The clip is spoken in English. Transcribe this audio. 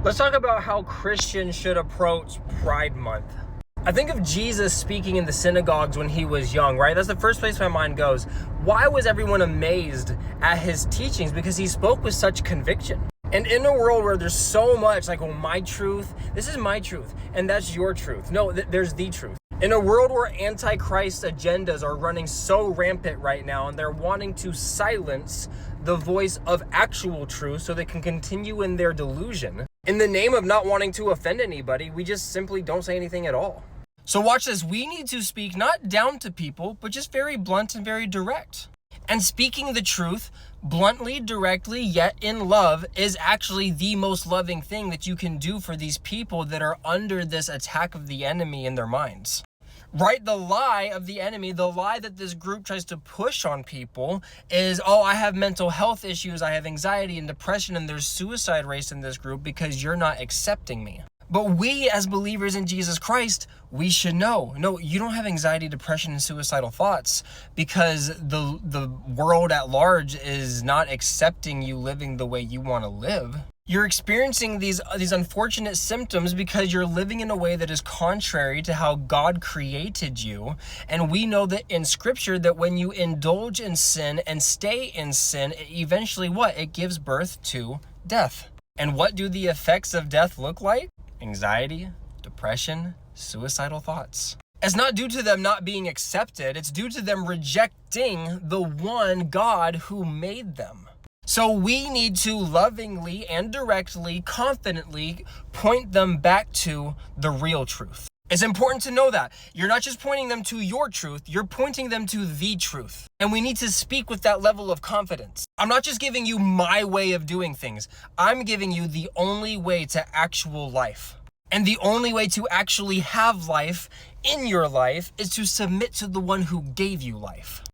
Let's talk about how Christians should approach Pride Month. I think of Jesus speaking in the synagogues when he was young, right? That's the first place my mind goes. Why was everyone amazed at his teachings? Because he spoke with such conviction. And in a world where there's so much like, oh, my truth, this is my truth, and that's your truth. No, there's the truth. In a world where antichrist agendas are running so rampant right now, and they're wanting to silence the voice of actual truth so they can continue in their delusion, in the name of not wanting to offend anybody, we just simply don't say anything at all. So watch this. We need to speak not down to people, but just very blunt and very direct. And speaking the truth bluntly, directly, yet in love is actually the most loving thing that you can do for these people that are under this attack of the enemy in their minds. Right? The lie of the enemy, the lie that this group tries to push on people is, oh, I have mental health issues, I have anxiety and depression, and there's suicide rates in this group because you're not accepting me. But we as believers in Jesus Christ, we should know, no, you don't have anxiety, depression, and suicidal thoughts because the world at large is not accepting you living the way you want to live. You're experiencing these unfortunate symptoms because you're living in a way that is contrary to how God created you. And we know that in scripture that when you indulge in sin and stay in sin, eventually what? It gives birth to death. And what do the effects of death look like? Anxiety, depression, suicidal thoughts. It's not due to them not being accepted. It's due to them rejecting the one God who made them. So we need to lovingly and directly, confidently point them back to the real truth. It's important to know that. You're not just pointing them to your truth, you're pointing them to the truth. And we need to speak with that level of confidence. I'm not just giving you my way of doing things. I'm giving you the only way to actual life. And the only way to actually have life in your life is to submit to the one who gave you life.